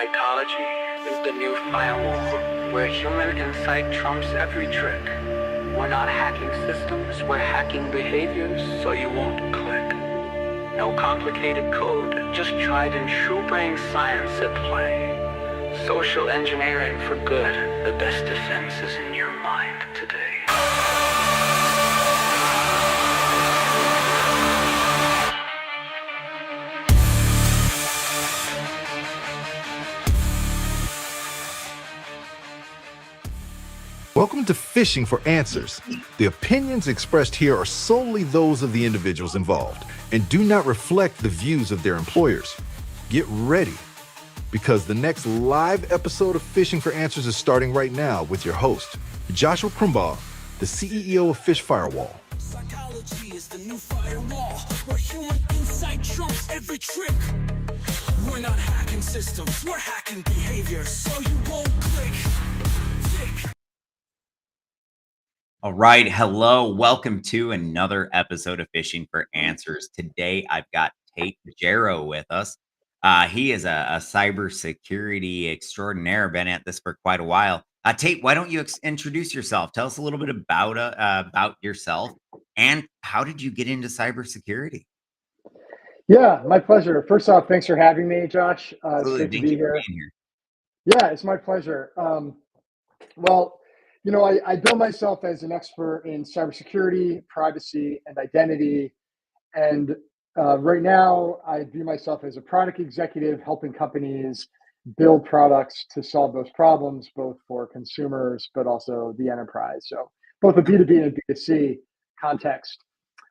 Psychology is the new firewall, where human insight trumps every trick. We're not hacking systems, we're hacking behaviors so you won't click. No complicated code, just tried and true brain science at play. Social engineering for good, the best defense is in your mind today. Welcome to Phishing for Answers. The opinions expressed here are solely those of the individuals involved and do not reflect the views of their employers. Get ready, because the next live episode of Phishing for Answers is starting right now with your host, Joshua Krumbaugh, the CEO of Phish Firewall. Psychology is the new firewall, where human insight trumps every trick. We're not hacking systems, we're hacking behavior so you won't click. All right. Hello. Welcome to another episode of Phishing for Answers. Today, I've got Tate Jarrow with us. He is a cybersecurity extraordinaire, been at this for quite a while. Tate, why don't you introduce yourself? Tell us a little bit about yourself and how did you get into cybersecurity? Yeah, my pleasure. First off, thanks for having me, Josh. It's Absolutely. great to Thank be you for here. being here. Yeah, it's my pleasure. Well, I bill myself as an expert in cybersecurity, privacy, and identity. And right now, I view myself as a product executive helping companies build products to solve those problems, both for consumers, but also the enterprise. So both a B2B and a B2C context.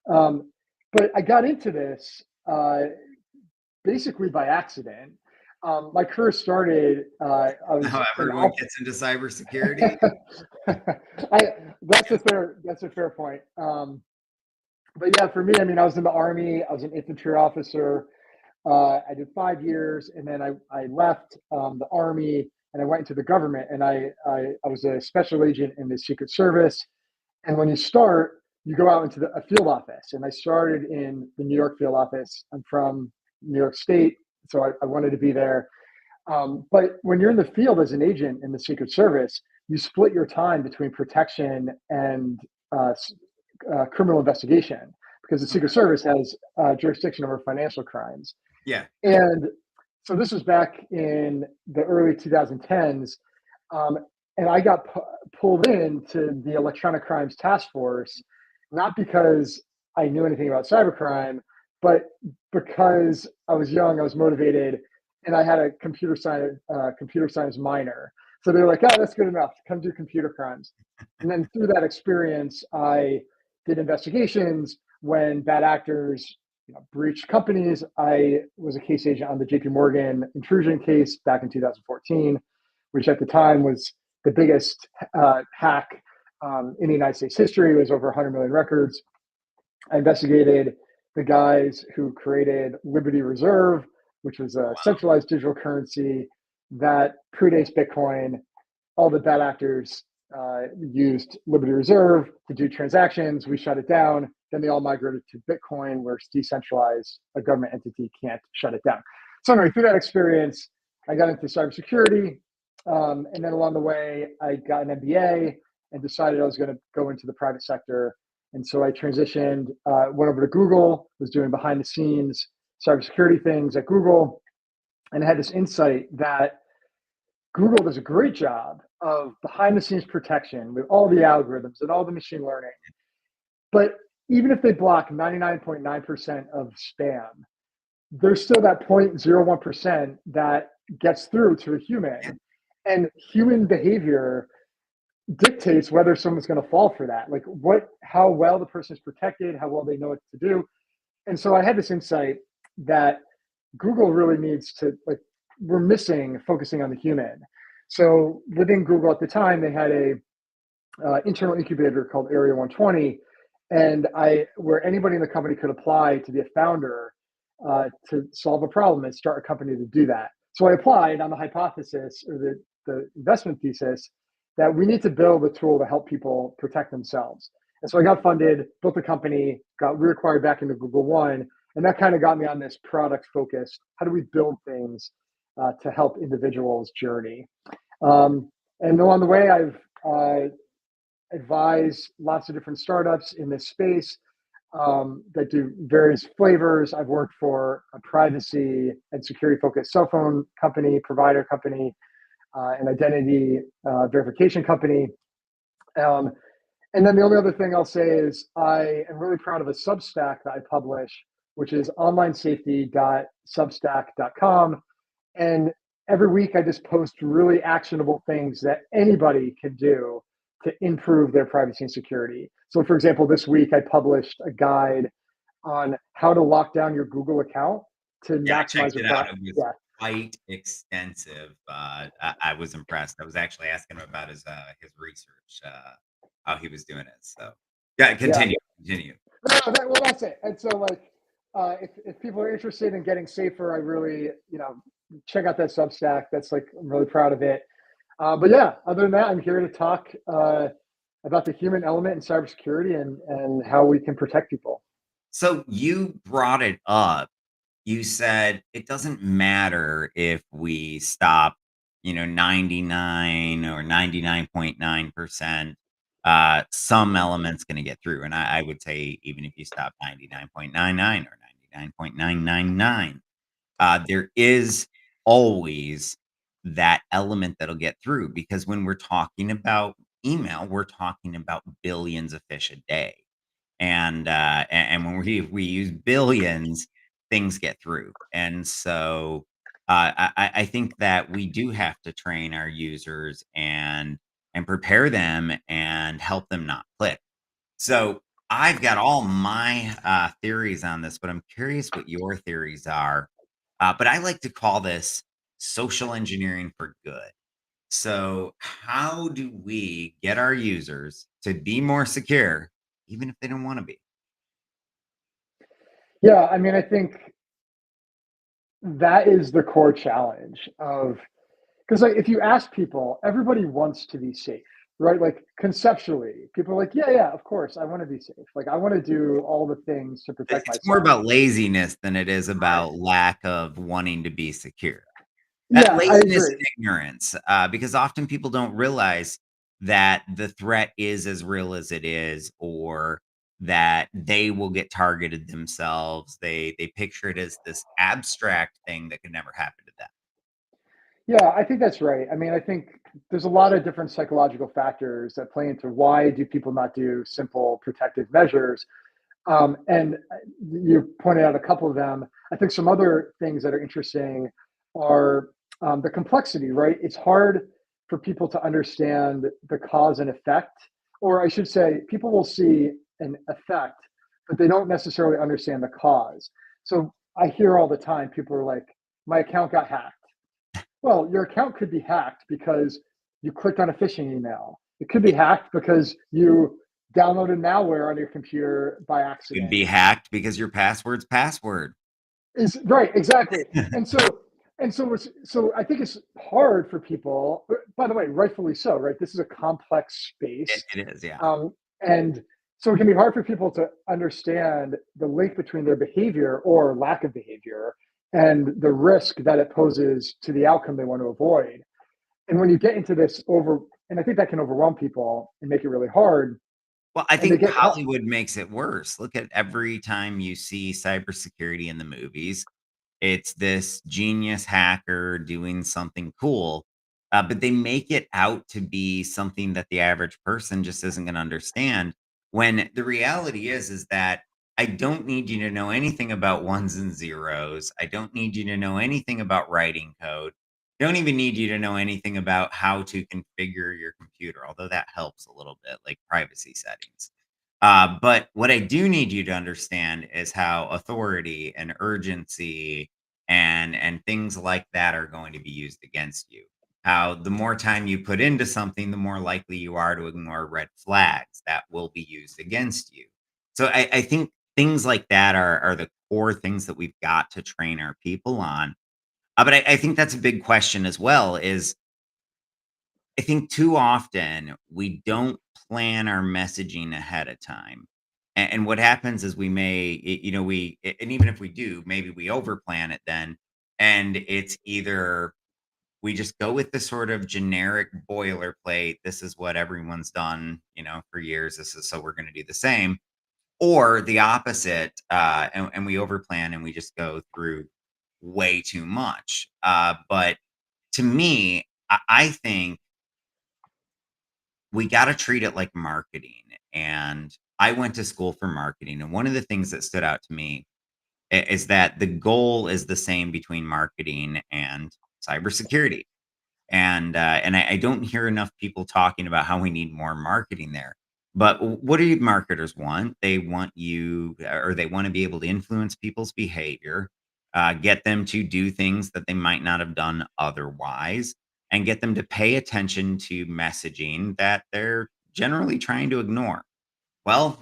But I got into this basically by accident. My career started. I was How everyone gets into cybersecurity. That's a fair point. But yeah, for me, I mean, I was in the Army. I was an infantry officer. I did 5 years, and then I left the Army and I went into the government. And I was a special agent in the Secret Service. And when you start, you go out into a field office. And I started in the New York field office. I'm from New York State, so I wanted to be there. But when you're in the field as an agent in the Secret Service, you split your time between protection and criminal investigation, because the Secret Service has jurisdiction over financial crimes. Yeah. And so this was back in the early 2010s. And I got pulled into the Electronic Crimes Task Force, not because I knew anything about cybercrime, but because I was young, I was motivated, and I had a computer science minor. So they were like, "Oh, that's good enough. Come do computer crimes." And then through that experience, I did investigations when bad actors breached companies. I was a case agent on the JP Morgan intrusion case back in 2014, which at the time was the biggest hack in the United States history. It was over 100 million records. I investigated the guys who created Liberty Reserve, which was a centralized digital currency that predates Bitcoin. All the bad actors used Liberty Reserve to do transactions. We shut it down. Then they all migrated to Bitcoin, where it's decentralized. A government entity can't shut it down. So anyway, through that experience, I got into cybersecurity. And then along the way, I got an MBA and decided I was going to go into the private sector. And so I transitioned, went over to Google, was doing behind the scenes cybersecurity things at Google, and I had this insight that Google does a great job of behind the scenes protection with all the algorithms and all the machine learning. But even if they block 99.9% of spam, there's still that 0.01% that gets through to a human. And human behavior dictates whether someone's going to fall for that. Like how well the person is protected, how well they know what to do. And so I had this insight that Google really needs to, we're missing focusing on the human. So within Google at the time, they had a internal incubator called Area 120, and where anybody in the company could apply to be a founder to solve a problem and start a company to do that. So I applied on the hypothesis, or the investment thesis, that we need to build a tool to help people protect themselves. And so I got funded, built a company, got reacquired back into Google One, and that kind of got me on this product focused. How do we build things to help individuals journey. And along the way, I've advised lots of different startups in this space that do various flavors. I've worked for a privacy and security focused cell phone company, provider company, an identity verification company. Um, and then the only other thing I'll say is I am really proud of a Substack that I publish, which is onlinesafety.substack.com. And every week I just post really actionable things that anybody can do to improve their privacy and security. So, for example, this week I published a guide on how to lock down your Google account to Yeah, I maximize checked your it out. privacy. It was Yeah, quite extensive. I was impressed. I was actually asking him about his research, how he was doing it. So, yeah, yeah. continue. No, well, that's it. And so, like, if people are interested in getting safer, I really, check out that Substack. That's like, I'm really proud of it. But yeah, other than that, I'm here to talk about the human element in cybersecurity and how we can protect people. So you brought it up. You said it doesn't matter if we stop, 99 or 99.9%, some element's going to get through. And I would say, even if you stop 99.99 or 99.999, there is always that element that'll get through, because when we're talking about email, we're talking about billions of fish a day. And when we use billions, things get through. And so I think that we do have to train our users and prepare them and help them not click. So I've got all my theories on this, but I'm curious what your theories are. But I like to call this social engineering for good. So, how do we get our users to be more secure, even if they don't want to be? Yeah, I mean, I think that is the core challenge of because like if you ask people, everybody wants to be safe, right? Like conceptually, people are like, yeah, yeah, of course, I want to be safe. Like I want to do all the things to protect It's more myself. about laziness than it is Right. about lack of wanting to be secure. That Yeah, I laziness agree. and ignorance, because often people don't realize that the threat is as real as it is, or that they will get targeted themselves. They picture it as this abstract thing that could never happen to them. Yeah, I think that's right. I mean, I think there's a lot of different psychological factors that play into why do people not do simple protective measures. And you pointed out a couple of them. I think some other things that are interesting are the complexity, right? It's hard for people to understand the cause and effect, or I should say, people will see an effect, but they don't necessarily understand the cause. So I hear all the time people are like, my account got hacked. Well, your account could be hacked because you clicked on a phishing email. It could be It hacked because you downloaded malware on your computer by could accident. be hacked because your password's password. Is right, exactly. And so I think it's hard for people. By the way, rightfully so. Right, this is a complex space, It is, yeah. and so it can be hard for people to understand the link between their behavior or lack of behavior and the risk that it poses to the outcome they want to avoid. And when you get into this and I think that can overwhelm people and make it really hard, Well, I and they think get caught. Hollywood makes it worse. Look at every time you see cybersecurity in the movies, it's this genius hacker doing something cool, but they make it out to be something that the average person just isn't going to understand. When the reality is that I don't need you to know anything about ones and zeros. I don't need you to know anything about writing code. Don't even need you to know anything about how to configure your computer, although that helps a little bit, like privacy settings. But what I do need you to understand is how authority and urgency and things like that are going to be used against you. How the more time you put into something, the more likely you are to ignore red flags that will be used against you. So I think things like that are the core things that we've got to train our people on. But I think that's a big question as well. Is I think too often we don't plan our messaging ahead of time. And what happens is we may, and even if we do, maybe we overplan it then. And it's either we just go with the sort of generic boilerplate, this is what everyone's done, for years. This is so we're going to do the same, or the opposite, and we overplan and we just go through way too much. But to me, I think we got to treat it like marketing. And I went to school for marketing. And one of the things that stood out to me is that the goal is the same between marketing and cybersecurity. And I don't hear enough people talking about how we need more marketing there. But what do marketers want? They want you, or they want to be able to influence people's behavior, get them to do things that they might not have done otherwise, and get them to pay attention to messaging that they're generally trying to ignore. Well,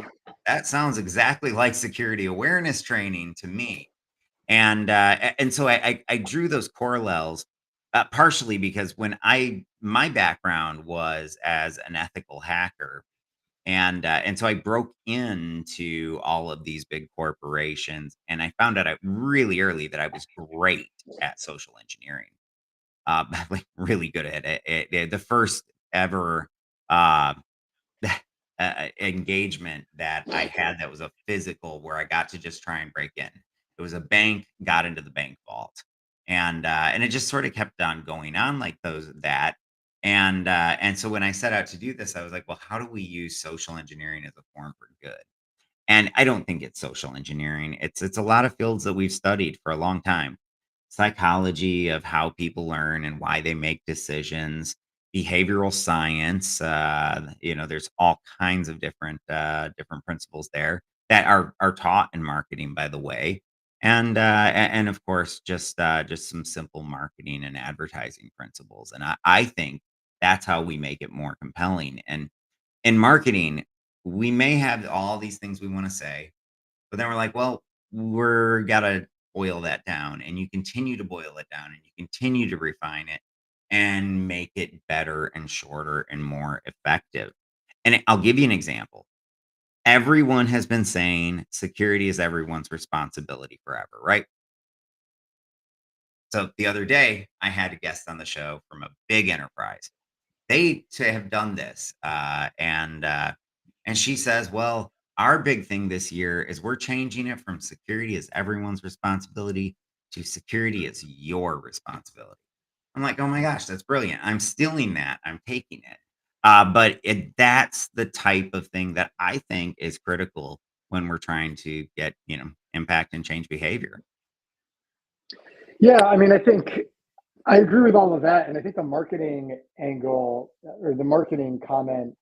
that sounds exactly like security awareness training to me. And so I drew those parallels, partially because my background was as an ethical hacker, and so I broke into all of these big corporations, and I found out really early that I was great at social engineering, like really good at it. The first ever uh, engagement that I had that was a physical where I got to just try and break in. It was a bank, got into the bank vault. And it just sort of kept on going on like that. And so when I set out to do this, I was like, well, how do we use social engineering as a form for good? And I don't think it's social engineering. It's a lot of fields that we've studied for a long time. Psychology of how people learn and why they make decisions, behavioral science, there's all kinds of different principles there that are taught in marketing, by the way. And of course, just some simple marketing and advertising principles. And I think that's how we make it more compelling. And in marketing, we may have all these things we want to say, but then we're like, well, we're gotta boil that down, and you continue to boil it down, and you continue to refine it and make it better and shorter and more effective. And I'll give you an example. Everyone has been saying security is everyone's responsibility forever, right? So the other day, I had a guest on the show from a big enterprise. They to have done this, and she says, "Well, our big thing this year is we're changing it from security is everyone's responsibility to security is your responsibility." I'm like, "Oh my gosh, that's brilliant. I'm stealing that. I'm taking it." That's the type of thing that I think is critical when we're trying to get, impact and change behavior. Yeah, I mean, I think I agree with all of that, and I think the marketing angle or the marketing comment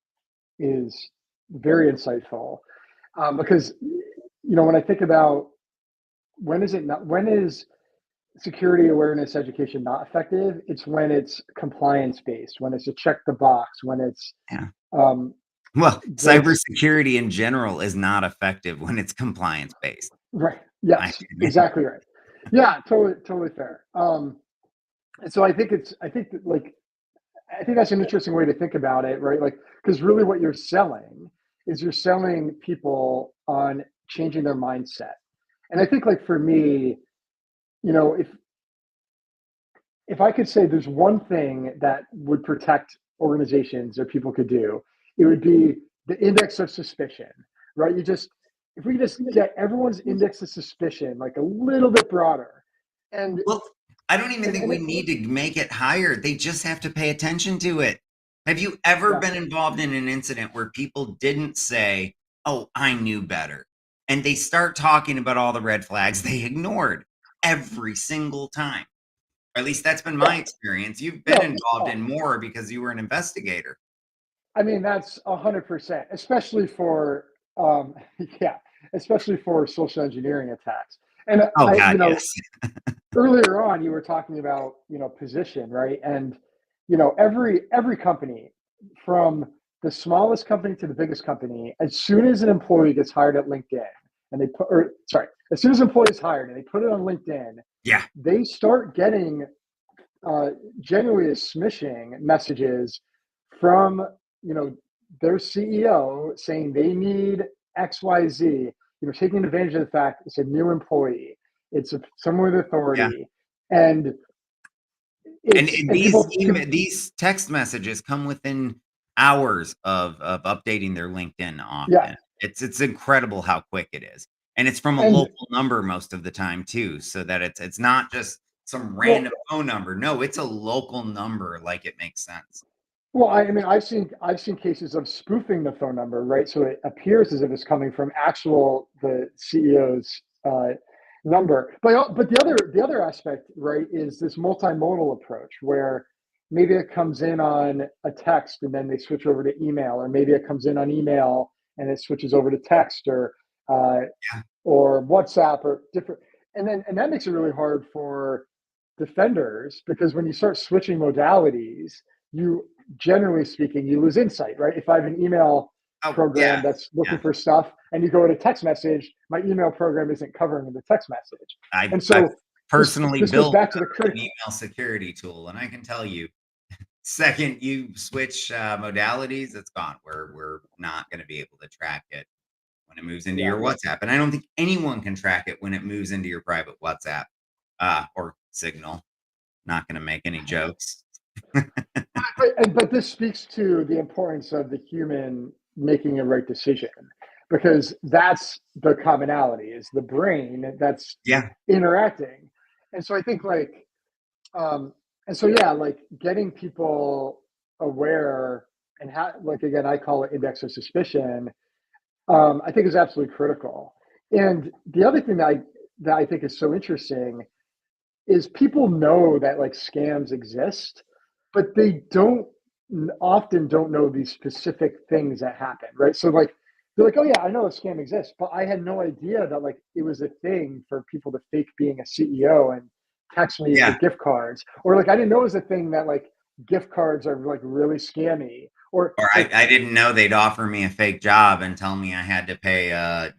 is very insightful because when I think about when is security awareness education not effective? It's when it's compliance based, when it's a check the box, when it's Yeah. um, Well, this cybersecurity in general is not effective when it's compliance based. right. My Yes, opinion. exactly right. Yeah, totally fair. And so I think that's an interesting way to think about it, right? Like, because really what you're selling is you're selling people on changing their mindset. And I think, like, for me, if I could say there's one thing that would protect organizations or people could do, it would be the index of suspicion, right? If we just get everyone's index of suspicion like a little bit broader, and Well, I don't even think and we it, need to make it higher. They just have to pay attention to it. Have you ever yeah, been involved in an incident where people didn't say, "Oh, I knew better," and they start talking about all the red flags they ignored every single time? Or at least that's been my yeah, experience. You've been yeah. involved Oh, in more because you were an investigator. I mean, that's 100%, especially for um, yeah, especially for social engineering attacks. And Oh God, yes. earlier on, you were talking about position, right? And every company, from the smallest company to the biggest company, as soon as an employee gets hired at LinkedIn, and as soon as an employee is hired and they put it on LinkedIn, Yeah, they start getting genuinely smishing messages from you know their CEO saying they need XYZ. Taking advantage of the fact it's a new employee, it's someone with yeah. authority. And And, it's and and these people these text messages come within hours of updating their LinkedIn yeah, often. It's incredible how quick it is. And it's from a and local number most of the time too, so that it's not just some well, random phone number. No, it's a local number, like it makes sense. I mean, I've seen cases of spoofing the phone number, right? So it appears as if it's coming from the CEO's number. But the other aspect, right, is this multimodal approach where maybe it comes in on a text and then they switch over to email, or maybe it comes in on email and it switches over to text uh, Yeah. or WhatsApp or different. And that makes it really hard for defenders because when you start switching modalities, you generally speaking, you lose insight, right? If I have an email Oh, program yeah, that's looking yeah. for stuff and you go to text message, my email program isn't covering the text message. And I've so personally this goes built back to the an critical. email security tool, and I can tell you, second you switch, modalities, it's gone. We're not gonna be able to track it when it moves into Yeah. your WhatsApp, and I don't think anyone can track it when it moves into your private WhatsApp, or Signal. Not gonna make any jokes. But this speaks to the importance of the human making a right decision because that's the commonality is the brain that's Yeah, interacting. And so I think um and so yeah, like getting people aware and like again I call it index of suspicion, I think is absolutely critical. And the other thing that I think is so interesting is people know that like scams exist, but they often don't know these specific things that happen, right? So like they're like, oh yeah, I know a scam exists, but I had no idea that like it was a thing for people to fake being a CEO and text me for yeah. gift cards, or like I didn't know it was a thing that like gift cards are like really scammy, or Or I like I didn't know they'd offer me a fake job and tell me I had to pay a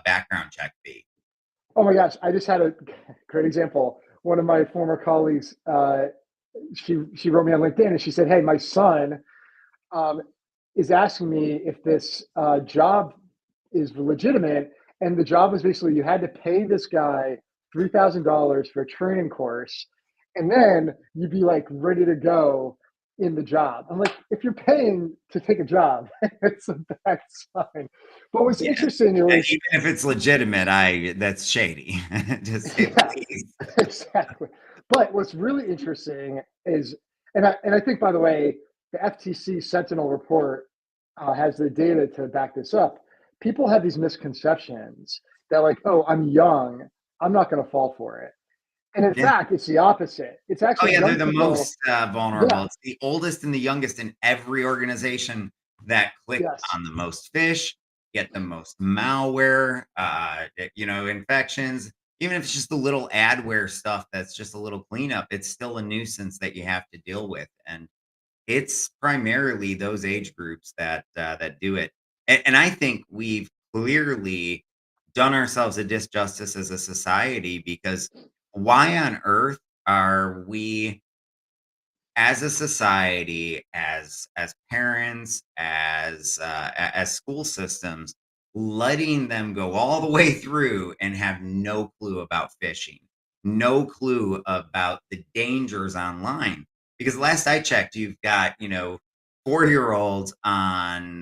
background check fee. oh my gosh, I just had a great example. One of my former colleagues, she wrote me on LinkedIn and she said, "Hey, my son um, is asking me if this job is legitimate. And the job was basically you had to pay this guy $3,000 for a training course, and then you'd be like ready to go in the job." I'm like, if you're paying to take a job, it's a bad sign. But what's Yeah, interesting and was, even if it's legitimate, I that's shady, to say the yeah, least. exactly. But what's really interesting is, and I think by the way, the FTC Sentinel report has the data to back this up. People have these misconceptions that like, oh, I'm young, I'm not going to fall for it. And in Yeah. fact, it's the opposite. It's Oh, actually yeah, they're young the people. most, vulnerable. Yeah. It's the oldest and the youngest in every organization that click Yes. on the most fish, get the most malware, infections. Even if it's just the little adware stuff that's just a little cleanup, it's still a nuisance that you have to deal with, and it's primarily those age groups that do it, and I think we've clearly done ourselves a disjustice as a society because why on earth are we as a society, as parents, as school systems, letting them go all the way through and have no clue about phishing, no clue about the dangers online. Because last I checked, you've got 4-year-olds on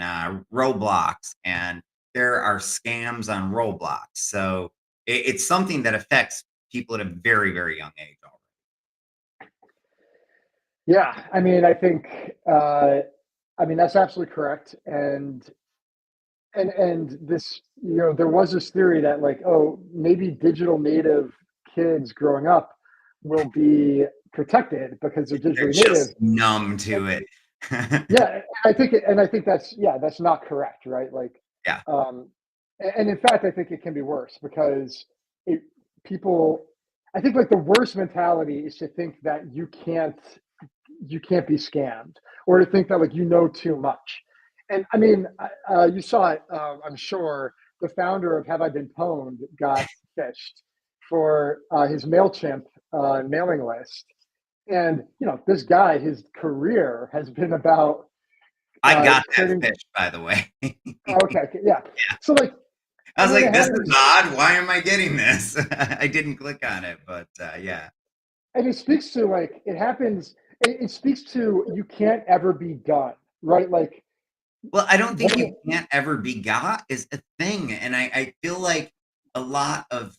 Roblox, and there are scams on Roblox. So it's something that affects people at a very, very young age already. Yeah. I mean, I mean, that's absolutely correct. And this, there was this theory that like, oh, maybe digital native kids growing up will be protected because they're They're digitally native. just numb to it. Yeah, I think that's not correct, right? Like, Yeah. um, and in fact, I think it can be worse because it people. I think like the worst mentality is to think that you can't be scammed, or to think that like too much. And I mean, you saw it. I'm sure the founder of Have I Been Pwned got fished for his Mailchimp mailing list, and this guy, his career has been about I got that creating. fish, by the way. Oh, okay, okay, yeah. So like, I and was then they like, "This had is his. odd. Why am I getting this?" I didn't click on it, but, yeah. and it speaks to like it happens. It speaks to you can't ever be done, right? Like Well, I don't think one you of can't ever be got is a thing. And I feel like a lot of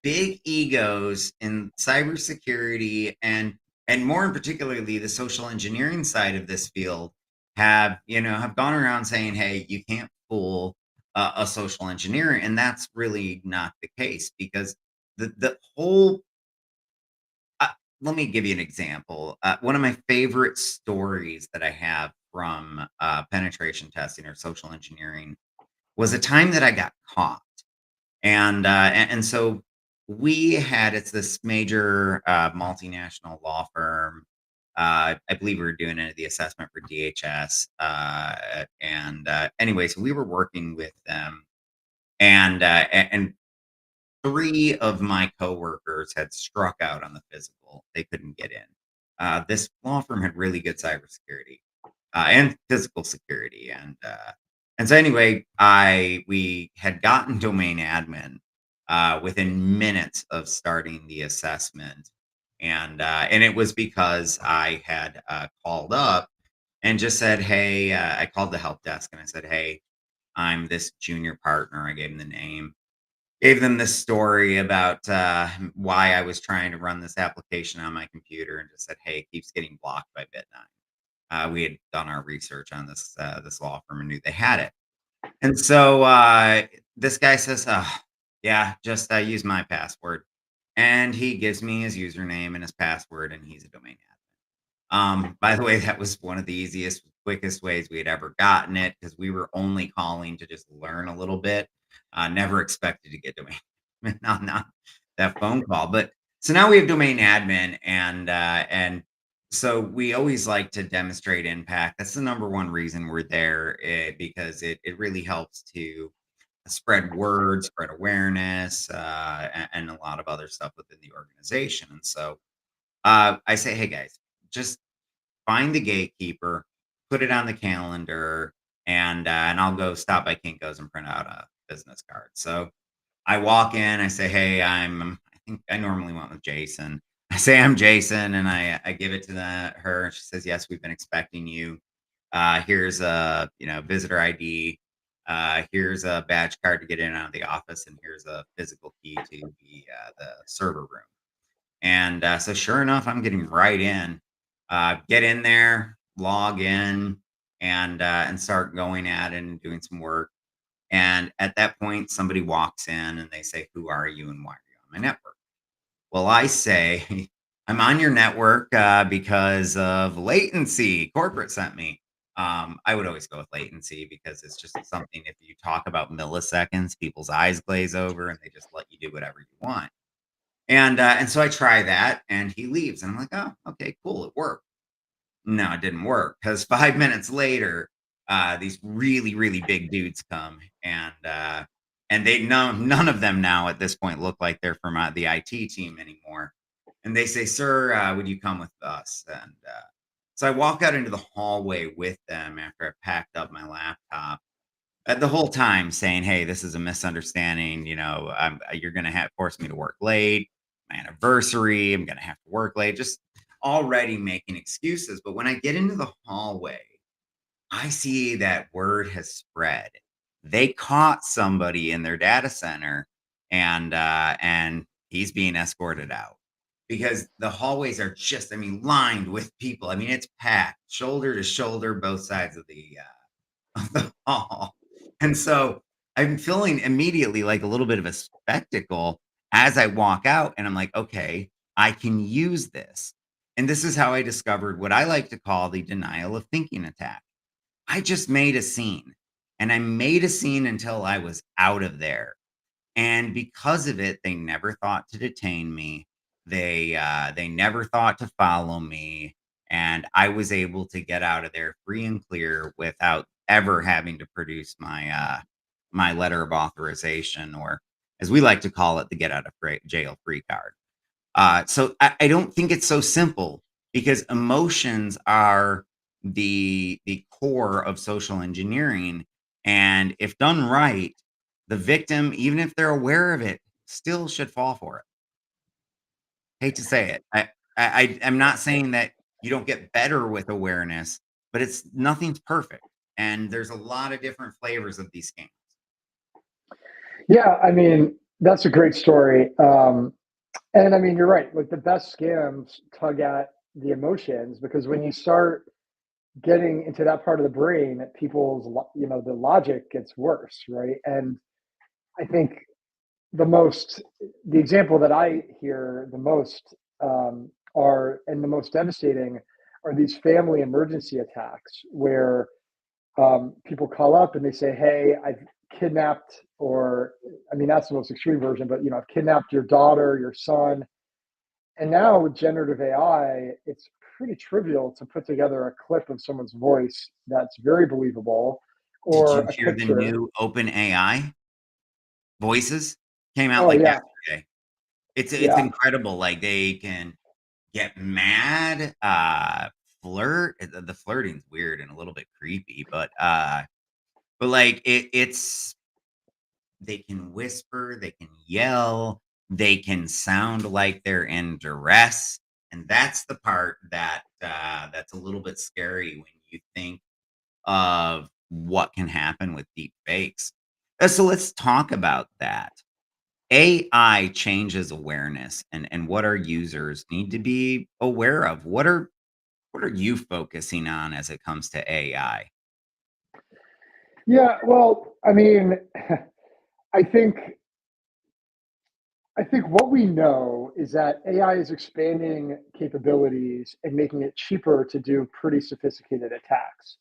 big egos in cybersecurity and more in particularly the social engineering side of this field have gone around saying, hey, you can't fool a social engineer. And that's really not the case because the whole uh, let me give you an example. One of my favorite stories that I have from penetration testing or social engineering was a time that I got caught, and so we had it's this major multinational law firm. I believe we were doing the assessment for DHS, and anyways, we were working with them, and three of my coworkers had struck out on the physical. They couldn't get in. This law firm had really good cybersecurity and physical security, and so anyway, I we had gotten domain admin within minutes of starting the assessment, and it was because I had called up and just said, "Hey," I called the help desk and I said, "Hey, I'm this junior partner." I gave him the name, gave them this story about why I was trying to run this application on my computer, and just said, "Hey, it keeps getting blocked by Bit9." We had done our research on this law firm and knew they had it, and so this guy says, "Oh, yeah, just use my password," and he gives me his username and his password, and he's a domain by the way, that was one of the easiest, quickest ways we had ever gotten it because we were only calling to just learn a little bit. Never expected to get domain not that phone call. But so now we have domain admin, and so we always like to demonstrate impact. That's the number one reason we're there, because it really helps to spread word, spread awareness, and a lot of other stuff within the organization. And so I say, hey guys, just find the gatekeeper, put it on the calendar, and I'll go stop by Kinko's and print out a business card. So I walk in, I say, "Hey, I think I normally went with Jason." I say, "I'm Jason," and I give it to her, and she says, "Yes, we've been expecting you. Here's a visitor ID. Here's a badge card to get in and out of the office, and here's a physical key to the server room." And so sure enough, I'm getting right in, get in there, log in, and start going at it and doing some work. And at that point, somebody walks in and they say, "Who are you and why are you on my network?" Well, I say, "I'm on your network because of latency. Corporate sent me." I would always go with latency because it's just something, if you talk about milliseconds, people's eyes glaze over and they just let you do whatever you want. And so I try that, and he leaves, and I'm like, "Oh, okay, cool, it worked." No, it didn't work because 5 minutes later, these really, really big dudes come, and they none of them now at this point look like they're from the IT team anymore. And they say, "Sir, would you come with us?" And so I walk out into the hallway with them after I packed up my laptop, the whole time saying, "Hey, this is a misunderstanding. You're going to have force me to work late. My anniversary. I'm going to have to work late." Just already making excuses. But when I get into the hallway, I see that word has spread. They caught somebody in their data center, and he's being escorted out because the hallways are just, I mean, lined with people. I mean, it's packed, shoulder to shoulder, both sides of the hall. And so I'm feeling immediately like a little bit of a spectacle as I walk out, and I'm like, okay, I can use this. And this is how I discovered what I like to call the denial of thinking attack. I just made a scene, and I made a scene until I was out of there. And because of it, they never thought to detain me. They never thought to follow me, and I was able to get out of there free and clear without ever having to produce my letter of authorization, or as we like to call it, the get out of jail free card. So I don't think it's so simple because emotions are the core of social engineering, and if done right, the victim, even if they're aware of it, still should fall for it. Hate to say it. I'm not saying that you don't get better with awareness, but nothing's perfect. And there's a lot of different flavors of these scams. Yeah, I mean, that's a great story. And I mean, you're right. Like the best scams tug at the emotions because when you start getting into that part of the brain, the logic gets worse, right? And I think the example that I hear the most and the most devastating are these family emergency attacks where people call up and they say, "Hey, I've kidnapped," or I mean, that's the most extreme version, but I've kidnapped your daughter, your son. And now with generative AI, it's pretty trivial to put together a clip of someone's voice that's very believable Did or you a hear the picture. new open AI voices came out Oh like yeah, yesterday? It's yeah, incredible. Like they can get mad, flirt. The flirting's weird and a little bit creepy, but like it's they can whisper, they can yell, they can sound like they're in duress, and that's the part that's a little bit scary when you think of what can happen with deep fakes. So let's talk about that. AI changes awareness and what our users need to be aware of. What are you focusing on as it comes to AI? yeah. Well, I mean, I think I think what we know is that AI is expanding capabilities and making it cheaper to do pretty sophisticated attacks.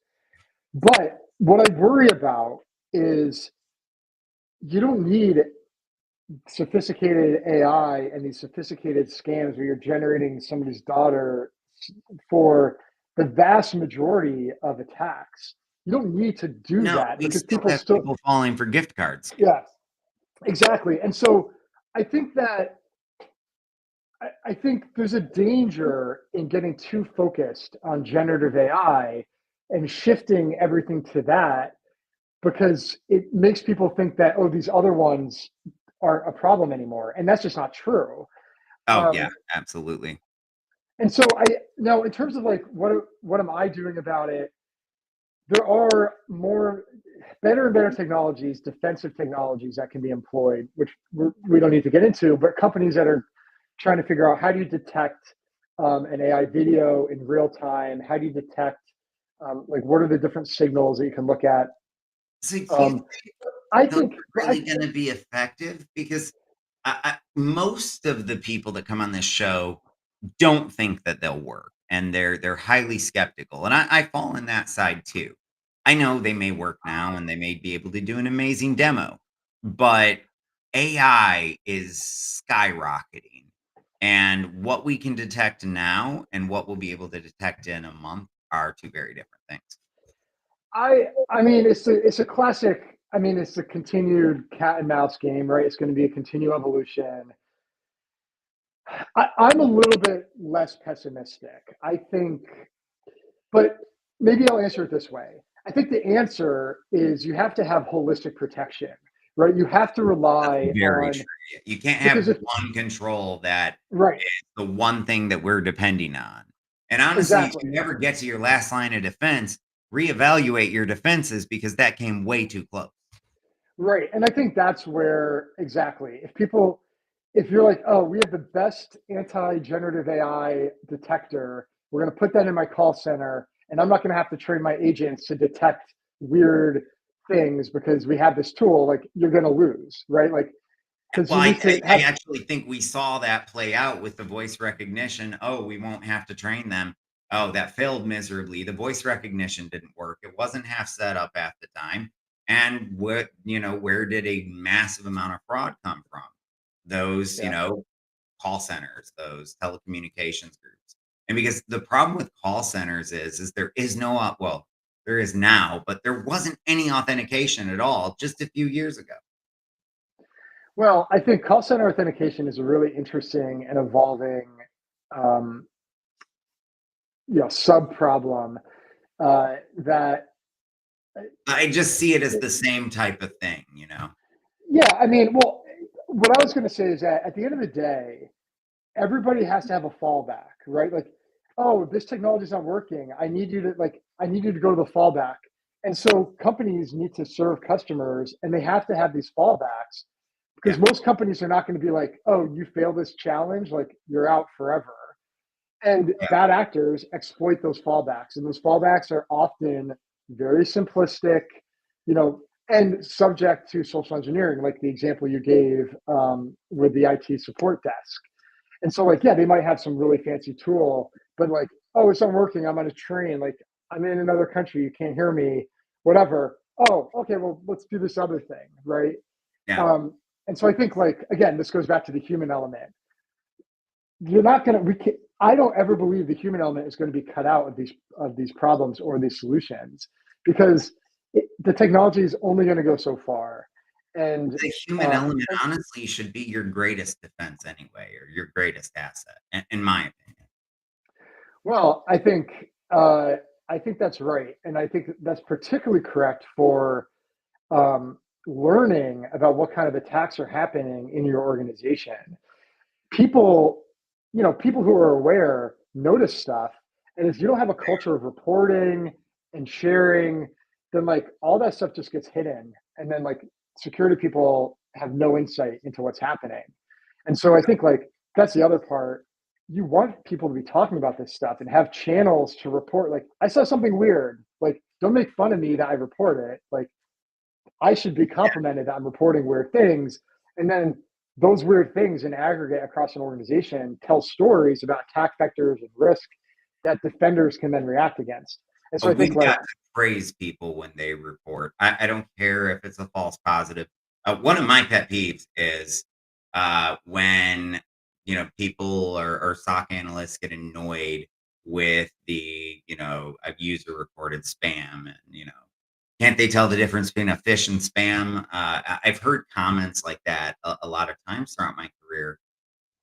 But what I worry about is you don't need sophisticated AI and these sophisticated scams where you're generating somebody's daughter for the vast majority of attacks. You don't need to do No, that we because still people have still, people falling for gift cards. yeah, exactly. And so I think that I think there's a danger in getting too focused on generative AI and shifting everything to that because it makes people think that, oh, these other ones aren't a problem anymore. And that's just not true. Oh, yeah, Um, absolutely. and so I now in terms of like what am I doing about it? There are more better and better technologies, defensive technologies that can be employed, which we don't need to get into, but companies that are trying to figure out how do you detect an AI video in real time? How do you detect like what are the different signals that you can look at? So do you Um, think I those think are really gonna be effective? Because most of the people that come on this show don't think that they'll work, and they're highly skeptical, and I fall in that side too. I know they may work now, and they may be able to do an amazing demo, but AI is skyrocketing, and what we can detect now and what we'll be able to detect in a month are 2 very different things. I mean it's a classic. I mean it's a continued cat and mouse game, right? It's going to be a continued evolution. I'm a little bit less pessimistic. I think, but maybe I'll answer it this way. I think the answer is you have to have holistic protection, right? You have to That's rely very on true. You can't because have if one control that right, is the one thing that we're depending on. And honestly, if exactly, you never get to your last line of defense, reevaluate your defenses because that came way too close. right, and I think that's where exactly if you're like, oh, we have the best anti-generative AI detector, we're going to put that in my call center, and I'm not going to have to train my agents to detect weird things because we have this tool. Like you're going to lose, right? Like because Well, you I, need I, to I have actually think we saw that play out with the voice recognition. Oh, we won't have to train them. Oh, that failed miserably. The voice recognition didn't work. It wasn't half set up at the time. And where did a massive amount of fraud come from? Those, yeah. call centers, those telecommunications groups. And because the problem with call centers is there is no, well, there is now, but there wasn't any authentication at all just a few years ago. Well, I think call center authentication is a really interesting and evolving, um, sub problem that I just see it as the same type of thing. yeah, I mean, well, what I was going to say is that at the end of the day, everybody has to have a fallback, right? Like, oh, this technology is not working. I need you to go to the fallback. And so companies need to serve customers and they have to have these fallbacks because Yeah. most companies are not going to be like, oh, you fail this challenge, like you're out forever. And Yeah. bad actors exploit those fallbacks. And those fallbacks are often very simplistic, you know, and subject to social engineering, like the example you gave with the IT support desk. And so, like, yeah, they might have some really fancy tool, but like, oh, it's not working. I'm on a train. Like, I'm in another country. You can't hear me, whatever. Oh, okay, well, let's do this other thing, right? Yeah. Um, and so I think, like, again, this goes back to the human element. You're not going to, I don't ever believe the human element is going to be cut out of these problems or these solutions because the technology is only going to go so far. And, The human element, and honestly, should be your greatest defense anyway, or your greatest asset, in my opinion. well, I think that's right, and I think that's particularly correct for learning about what kind of attacks are happening in your organization. People, people who are aware notice stuff, and if you don't have a culture of reporting and sharing, then like all that stuff just gets hidden, and then like security people have no insight into what's happening. And so I think like that's the other part. You want people to be talking about this stuff and have channels to report. Like, I saw something weird. Like, don't make fun of me that I report it. Like, I should be Yeah. complimented that I'm reporting weird things. And then those weird things in aggregate across an organization tell stories about attack vectors and risk that defenders can then react against. And so I think We've like, got to praise people when they report. I don't care if it's a false positive. One of my pet peeves is when people or SOC analysts get annoyed with the a user reported spam, and can't they tell the difference between a fish and spam? I've heard comments like that a lot of times throughout my career,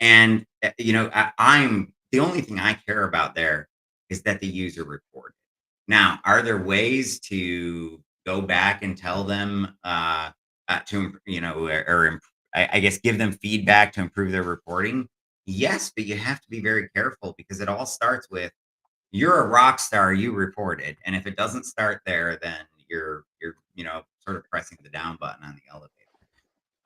and I'm the only thing I care about there is that the user reported. Now, are there ways to go back and tell them I guess give them feedback to improve their reporting? Yes, but you have to be very careful because it all starts with you're a rock star, you reported, and if it doesn't start there, then you're sort of pressing the down button on the elevator.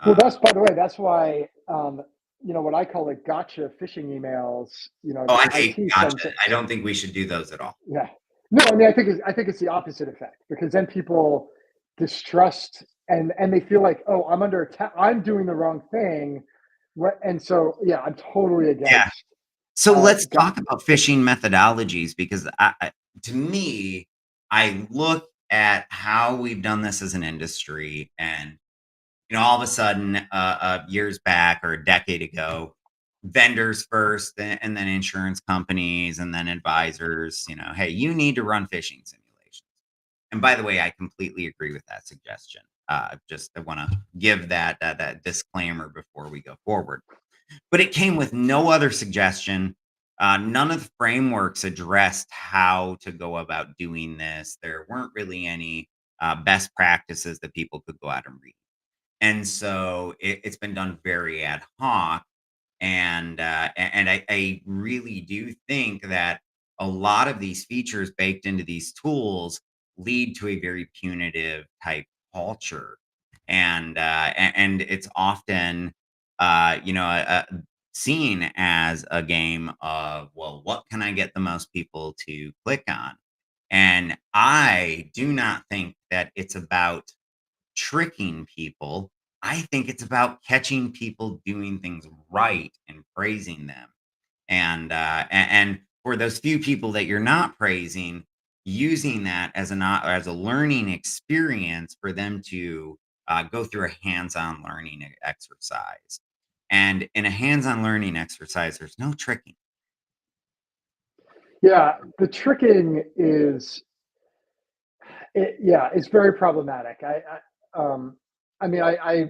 well, Uh, by the way, that's why, what I call like gotcha phishing emails, oh, the I hate IT gotcha. sends it. I don't think we should do those at all. Yeah. No, I mean, I think it's the opposite effect because then people distrust and they feel like, oh, I'm under attack. I'm doing the wrong thing. And so, yeah, I'm totally Yeah. against. So let's Got, talk about phishing methodologies because to me, I look at how we've done this as an industry, and all of a sudden, years back or a decade ago, vendors first, and then insurance companies, and then advisors. Hey, you need to run phishing simulations. And by the way, I completely agree with that suggestion. Just I want to give that disclaimer before we go forward. But it came with no other suggestion. None of the frameworks addressed how to go about doing this. There weren't really any best practices that people could go out and read. And so it's been done very ad hoc. And I really do think that a lot of these features baked into these tools lead to a very punitive type culture. And it's often seen as a game of, well, what can I get the most people to click on? And I do not think that it's about tricking people. I think it's about catching people doing things right and praising them. And for those few people that you're not praising, using that as a learning experience for them to go through a hands-on learning exercise. And in a hands-on learning exercise, there's no tricking. yeah, the tricking yeah, it's very problematic. I mean,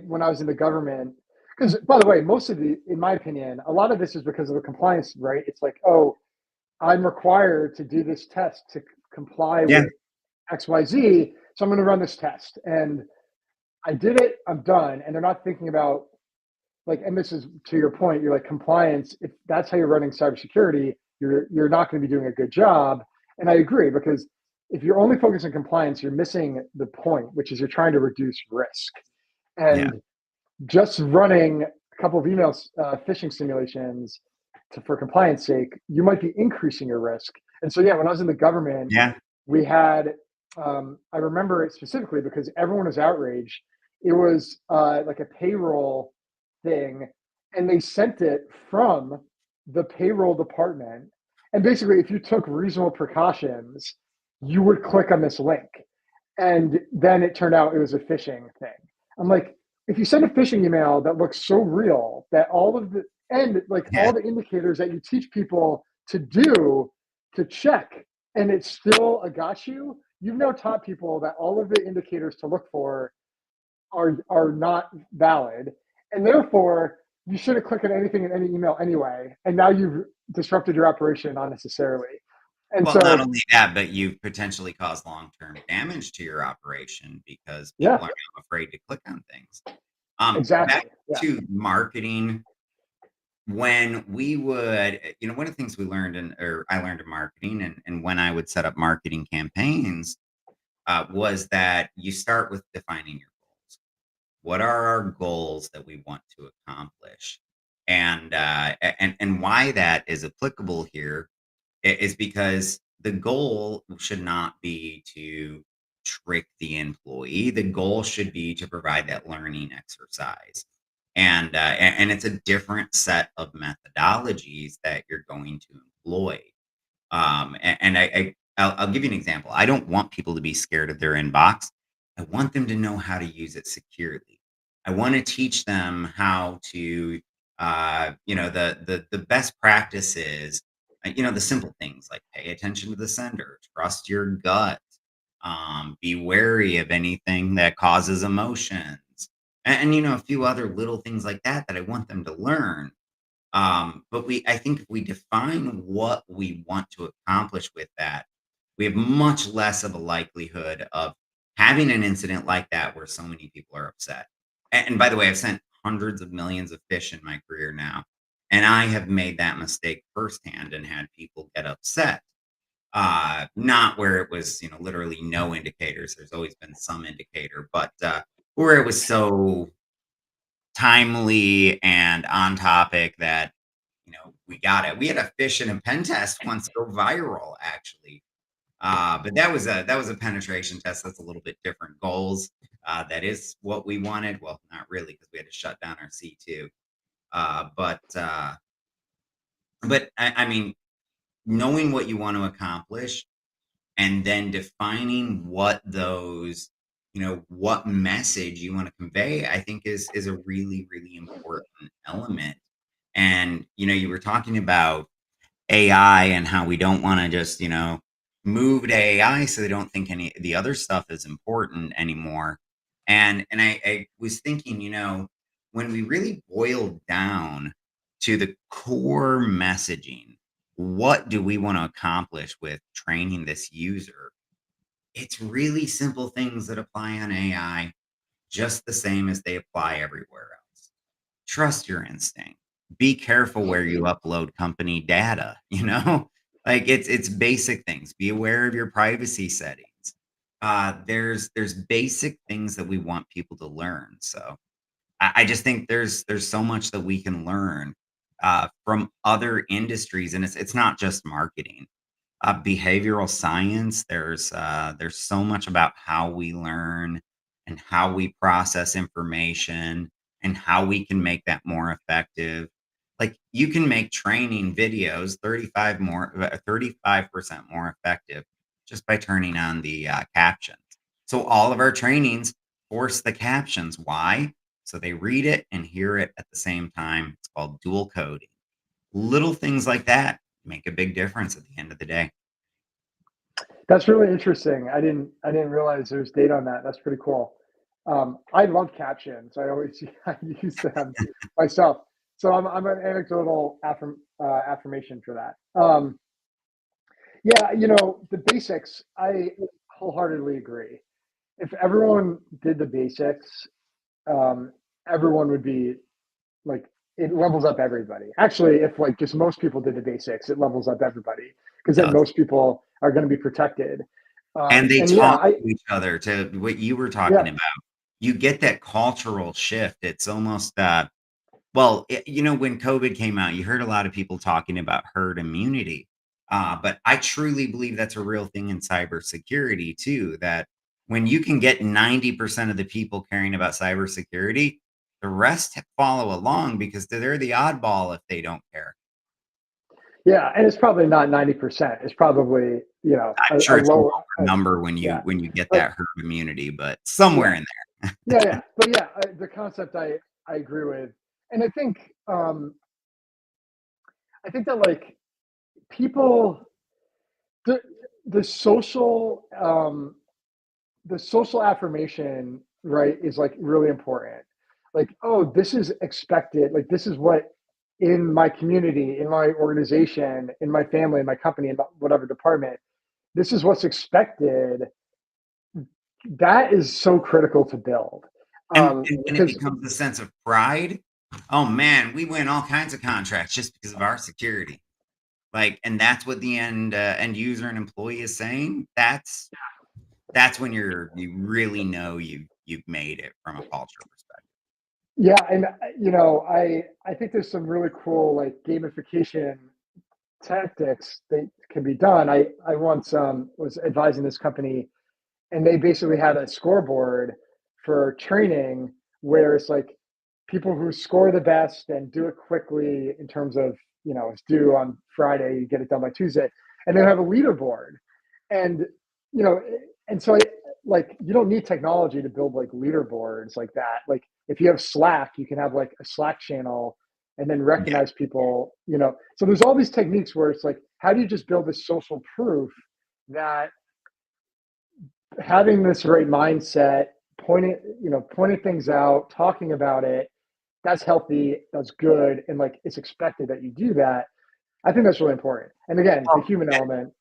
when I was in the government, because by the way, in my opinion, a lot of this is because of the compliance, right? It's like, oh, I'm required to do this test to comply Yeah. with XYZ, so I'm going to run this test. And I did it, I'm done. And they're not thinking about, like, and this is to your point, you're like, compliance, if that's how you're running cybersecurity, you're not going to be doing a good job. And I agree, because if you're only focused on compliance, you're missing the point, which is you're trying to reduce risk. Yeah. And just running a couple of phishing simulations for compliance sake, you might be increasing your risk. And so, yeah, when I was in the government, Yeah. we had, I remember it specifically because everyone was outraged. It was like a payroll thing, and they sent it from the payroll department. And basically, if you took reasonable precautions, you would click on this link. And then it turned out it was a phishing thing. I'm like, if you send a phishing email that looks so real that all of the, and like Yeah. all the indicators that you teach people to do to check, and it's still a got you, you've now taught people that all of the indicators to look for are not valid. And therefore, you shouldn't click on anything in any email anyway. And now you've disrupted your operation unnecessarily. And Well, not so, only that, but you've potentially caused long-term damage to your operation because people yeah, are now afraid to click on things. exactly. Back Yeah. to marketing, when we would, one of the things we learned or I learned in marketing, and when I would set up marketing campaigns, was that you start with defining your goals. What are our goals that we want to accomplish? And why that is applicable here is because the goal should not be to trick the employee. The goal should be to provide that learning exercise. And it's a different set of methodologies that you're going to employ. I'll give you an example. I don't want people to be scared of their inbox. I want them to know how to use it securely. I want to teach them how to, the best practices, the simple things like pay attention to the sender, trust your gut, be wary of anything that causes emotions, and a few other little things like that that I want them to learn. But I think if we define what we want to accomplish with that, we have much less of a likelihood of having an incident like that where so many people are upset. And by the way, I've sent hundreds of millions of fish in my career now, and I have made that mistake firsthand and had people get upset. Not where it was, literally no indicators. There's always been some indicator, but where it was so timely and on topic that we got it. We had a fish in a pen test once go viral, actually. But that was a penetration test. That's a little bit different goals. That is what we wanted. Well, not really, because we had to shut down our C2. But I mean, knowing what you want to accomplish and then defining what message you want to convey, I think is a really, really important element. And you were talking about AI and how we don't want to just move to AI so they don't think any the other stuff is important anymore. And I was thinking, when we really boil down to the core messaging, what do we want to accomplish with training this user? It's really simple things that apply on AI just the same as they apply everywhere else. Trust your instinct. Be careful where you upload company data, Like it's basic things. Be aware of your privacy settings. There's basic things that we want people to learn. So I just think there's so much that we can learn from other industries, and it's not just marketing. Behavioral science. There's so much about how we learn and how we process information and how we can make that more effective. Like you can make training videos 35% more effective just by turning on the captions. So all of our trainings force the captions. Why? So they read it and hear it at the same time. It's called dual coding. Little things like that make a big difference at the end of the day. That's really interesting. I didn't realize there's data on that. That's pretty cool. I love captions. I always I use them myself. So I'm an anecdotal affirmation for that. Yeah, the basics. I wholeheartedly agree. If everyone did the basics, um, everyone would be like it levels up everybody. Actually, if like just most people did the basics, it levels up everybody because then does. most people are going to be protected. And they And yeah, talk to each other, to what you were yeah, talking about. You get that cultural shift. It's almost well, when COVID came out, you heard a lot of people talking about herd immunity. But I truly believe that's a real thing in cybersecurity too, that when you can get 90% of the people caring about cybersecurity, the rest follow along because they're the oddball if they don't care. yeah, and it's probably not 90%. It's probably I'm a sure it's a lower, lower number when yeah, you get but that herd immunity, but somewhere yeah, in there. yeah. But yeah, the concept I agree with, and I think that like people the the social the social affirmation, right, is like really important. Like, oh, this is expected. Like, this is what in my community, in my organization, in my family, in my company, in whatever department, this is what's expected. That is so critical to build. And when it Because becomes a sense of pride, oh man, we win all kinds of contracts just because of our security. Like, and that's what the end user and employee is saying. That's when you really know you've made it from a culture perspective. yeah, and I think there's some really cool like gamification tactics that can be done. I once was advising this company, and they basically had a scoreboard for training where it's like people who score the best and do it quickly in terms of it's due on Friday, you get it done by Tuesday, and they have a leaderboard, and you know and so like you don't need technology to build like leaderboards like that. Like if you have Slack, you can have like a Slack channel and then Yeah. recognize people. So there's all these techniques where it's like, how do you just build this social proof that having this right mindset, pointing things out, talking about it, that's healthy, that's good, and like it's expected that you do that. I think that's really important. And again, the Well, human element,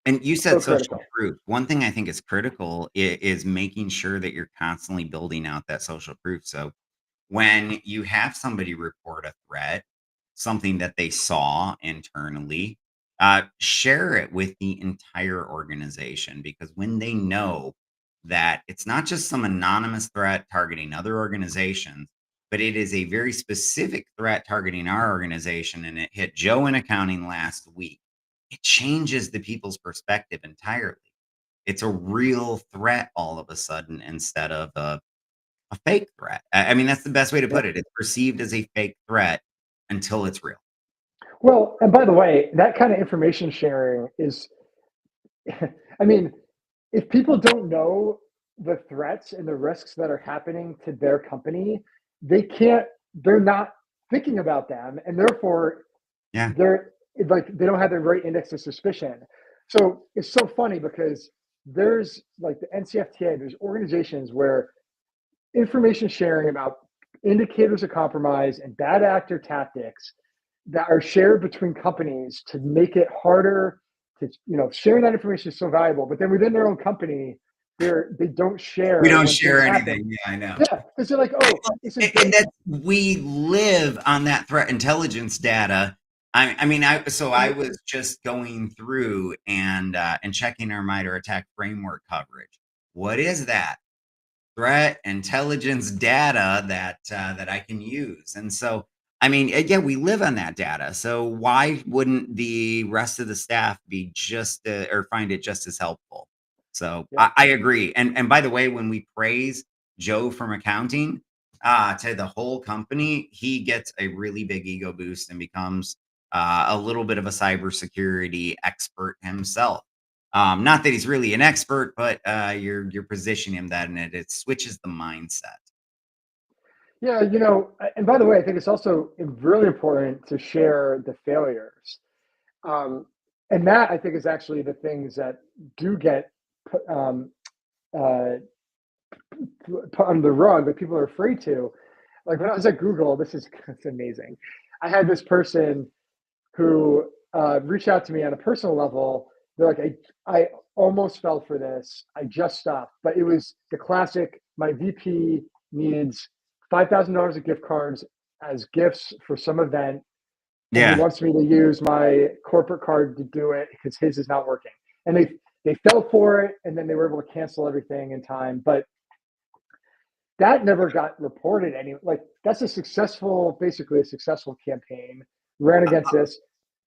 and you so said social critical. proof. One thing I think is critical is making sure that you're constantly building out that social proof. So when you have somebody report a threat, something that they saw internally, share it with the entire organization, because when they know that it's not just some anonymous threat targeting other organizations, but it is a very specific threat targeting our organization and it hit Joe in accounting last week, it changes the people's perspective entirely. It's a real threat all of a sudden instead of a fake threat. I mean, that's the best way to Yeah. put it. It's perceived as a fake threat until it's real. Well, and by the way, that kind of information sharing is, I mean, if people don't know the threats and the risks that are happening to their company, they're not thinking about them, and therefore Yeah. they're like they don't have the right index of suspicion. So it's so funny because there's like the NCFTA, there's organizations where information sharing about indicators of compromise and bad actor tactics that are shared between companies to make it harder to, sharing that information is so valuable. But then within their own company, they don't We share don't when things share happen. anything. Yeah, I know. Yeah, because they're like, oh, it's a, And that we live on that threat intelligence data. I mean, I was just going through and checking our MITRE ATT&CK framework coverage. What is that? Threat intelligence data that I can use. And so, I mean, yeah, we live on that data. So why wouldn't the rest of the staff be just or find it just as helpful? So yeah, I agree. And by the way, when we praise Joe from accounting to the whole company, he gets a really big ego boost and becomes a little bit of a cybersecurity expert himself. Not that he's really an expert, but you're positioning him that, and it switches the mindset. yeah. And by the way, I think it's also really important to share the failures. Um, and that I think is actually the things that do get put, uh, put under the rug that people are afraid to. Like when I was at Google, this is it's amazing. I had this person who reached out to me on a personal level. They're like, I almost fell for this. I just stopped. But it was the classic, my VP needs $5,000 of gift cards as gifts for some event, and he Yeah. wants me to use my corporate card to do it because his is not working. And they fell for it, and then they were able to cancel everything in time. But that never got reported any like that's basically a successful campaign ran against this,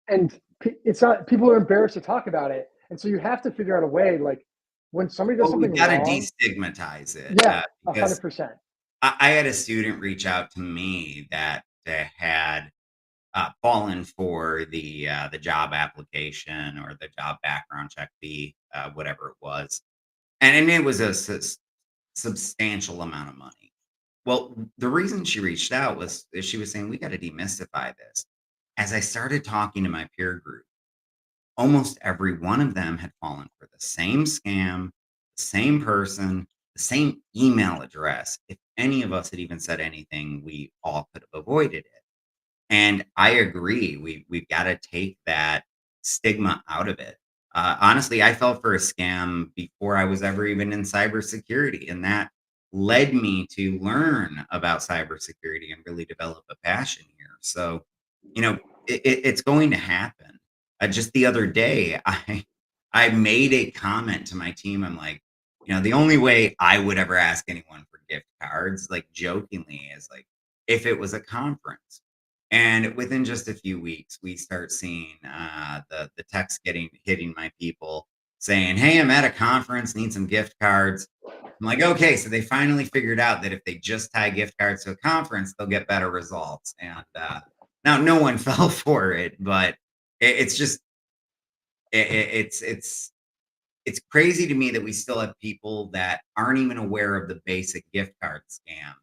and it's not people are embarrassed to talk about it, and so you have to figure out a way like when somebody does Well, we've something got to wrong. destigmatize it Yeah, because 100%. I had a student reach out to me that had fallen for the job application or the job background check fee, whatever it was, and it was a substantial amount of money. Well, the reason she reached out was she was saying we got to demystify this. As I started talking to my peer group, almost every one of them had fallen for the same scam, the same person, the same email address. If any of us had even said anything, we all could have avoided it. And I agree. We've got to take that stigma out of it. Honestly, I fell for a scam before I was ever even in cybersecurity, and that led me to learn about cybersecurity and really develop a passion here. So, it's going to happen. Just the other day, I made a comment to my team. I'm like, the only way I would ever ask anyone for gift cards, like jokingly, is like if it was a conference. And within just a few weeks, we start seeing the text hitting my people saying, "Hey, I'm at a conference, need some gift cards." I'm like, "Okay," so they finally figured out that if they just tie gift cards to a conference, they'll get better results. And now, no one fell for it, but it's just it's crazy to me that we still have people that aren't even aware of the basic gift card scam.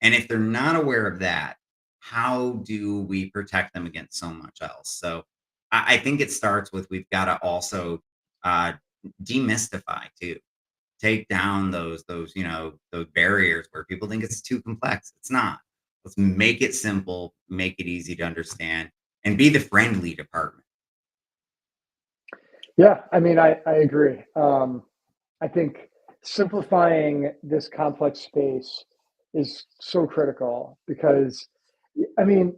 And if they're not aware of that, how do we protect them against so much else? So I think it starts with we've got to also uh, demystify too, take down those barriers where people think it's too complex. It's not. Let's make it simple, make it easy to understand, and be the friendly department. Yeah, I mean, I agree. I think simplifying this complex space is so critical because, I mean,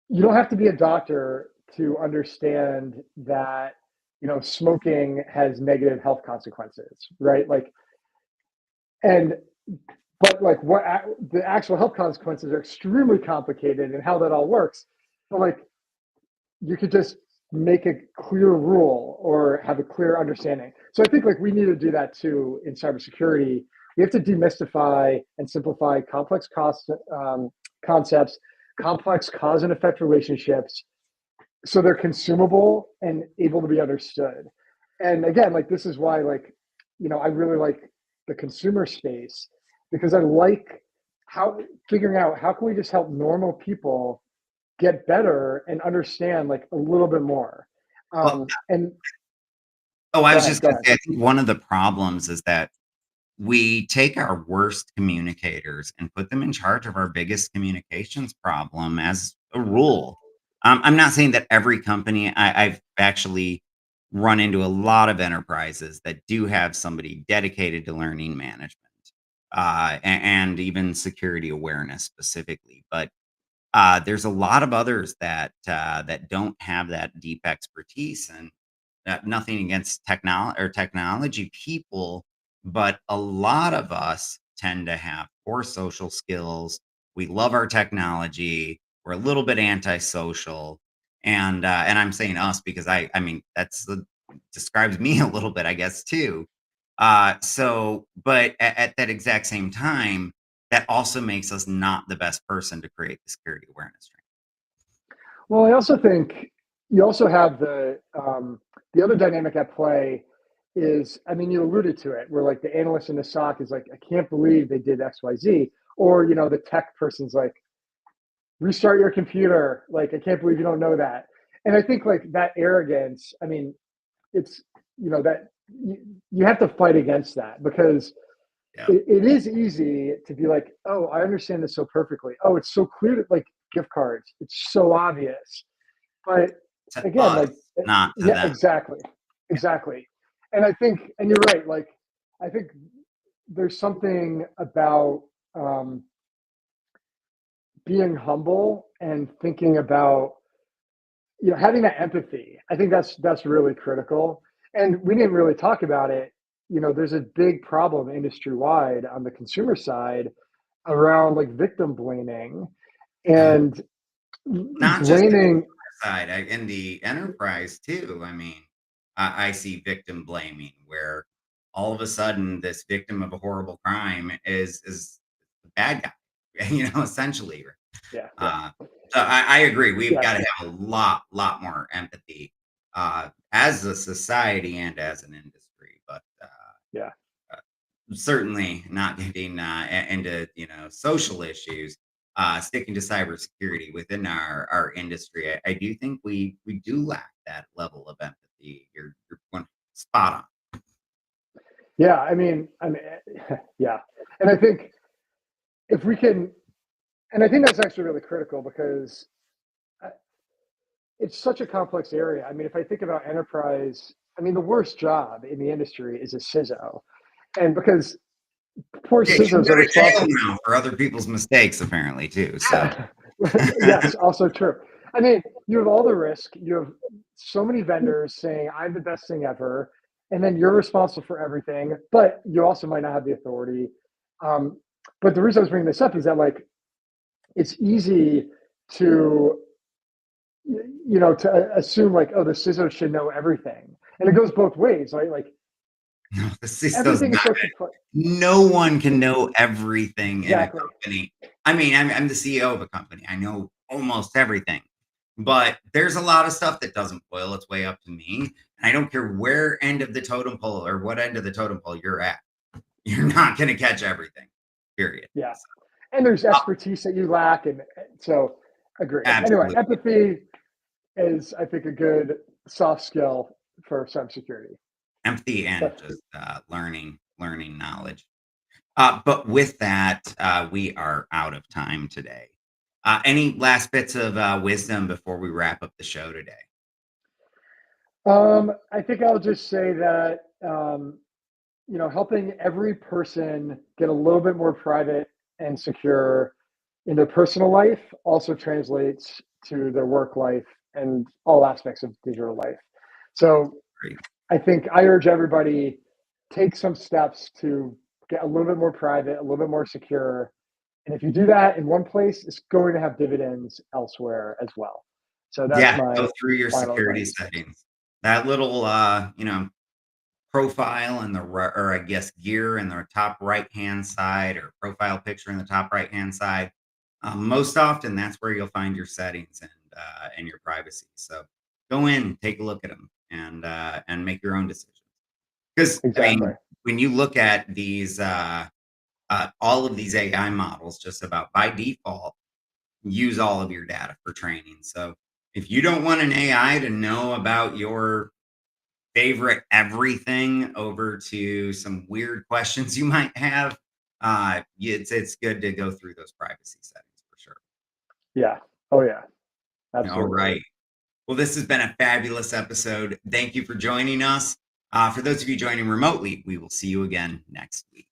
you don't have to be a doctor to understand that, smoking has negative health consequences, right? Like, and, but like the actual health consequences are extremely complicated and how that all works. But like, you could just make a clear rule or have a clear understanding. So I think like we need to do that too in cybersecurity. We have to demystify and simplify complex concepts, complex cause and effect relationships, so they're consumable and able to be understood. And again, like this is why like, I really like the consumer space because I like how figuring out how can we just help normal people get better and understand like a little bit more. Well, And I go was ahead, just go going to ahead. say, I think one of the problems is that we take our worst communicators and put them in charge of our biggest communications problem as a rule. I'm not saying that every company, I've actually run into a lot of enterprises that do have somebody dedicated to learning management and even security awareness specifically. But there's a lot of others that don't have that deep expertise, and nothing against technology people, but a lot of us tend to have poor social skills. We love our technology. We're a little bit antisocial, and I'm saying us because I mean describes me a little bit, I guess too. But at that exact same time, that also makes us not the best person to create the security awareness training. Well, I also think you also have the other dynamic at play is, I mean, you alluded to it, where like the analyst in the SOC is like, I can't believe they did X, Y, Z, or the tech person's like, restart your computer, like I can't believe you don't know that. And I think like that arrogance, I mean, it's that you have to fight against that because Yeah, it is easy to be like, oh, I understand this so perfectly. Oh, it's so clear that like gift cards, it's so obvious. But to again, us, like, not to yeah, them. exactly, Yeah. exactly. And I think, and you're right. Like, I think there's something about being humble and thinking about, having that empathy. I think that's really critical. And we didn't really talk about it. There's a big problem industry wide on the consumer side around like victim blaming Uh, and Not just the blaming. side, in the enterprise too. I mean, I see victim blaming where all of a sudden this victim of a horrible crime is the bad guy, essentially. Yeah, yeah, Uh, so I agree. We've yeah, got to have a lot more empathy as a society and as an industry. But yeah. uh, certainly not getting into social issues. Sticking to cybersecurity within our industry, I do think we do lack that level of empathy. You're spot on. Yeah, I mean, yeah. And I think if we can, and I think that's actually really critical because uh, it's such a complex area. I mean, if I think about enterprise, I mean, the worst job in the industry is a CISO. And because poor Yeah, you can CISOs go are to jail responsible. now for other people's mistakes, apparently too. So Yeah. Yes, also true. I mean, you have all the risk. You have so many vendors saying, I'm the best thing ever. And then you're responsible for everything, but you also might not have the authority. Um, but the reason I was bringing this up is that, like, it's easy to, to assume, like, oh, the CISO should know everything. And it goes both ways, right? Like, no, the CISO's everything is not. so complex. No one can know everything in a Exactly. company. I mean, I'm the CEO of a company. I know almost everything, but there's a lot of stuff that doesn't boil its way up to me. And I don't care where end of the totem pole or what end of the totem pole you're at. You're not going to catch everything. Period. Yeah. And there's expertise that you lack. And so, agree. Anyway, Absolutely. empathy is, I think, a good soft skill for cybersecurity. Empathy and But just learning knowledge. But with that, we are out of time today. Any last bits of wisdom before we wrap up the show today? I think I'll just say that helping every person get a little bit more private and secure in their personal life also translates to their work life and all aspects of digital life. So Great. I think I urge everybody take some steps to get a little bit more private, a little bit more secure. And if you do that in one place, it's going to have dividends elsewhere as well. So that's Yeah, my go through your final security advice. settings. That little, profile in the or I guess gear in the top right hand side or profile picture in the top right hand side. Most often, that's where you'll find your settings and your privacy. So go in, take a look at them, and make your own decisions. Because I Exactly. mean, when you look at these, all of these AI models, just about by default, use all of your data for training. So if you don't want an AI to know about your favorite everything over to some weird questions you might have, it's good to go through those privacy settings for sure. Yeah. Oh, yeah. All Absolutely. right. Well, this has been a fabulous episode. Thank you for joining us. For those of you joining remotely, we will see you again next week.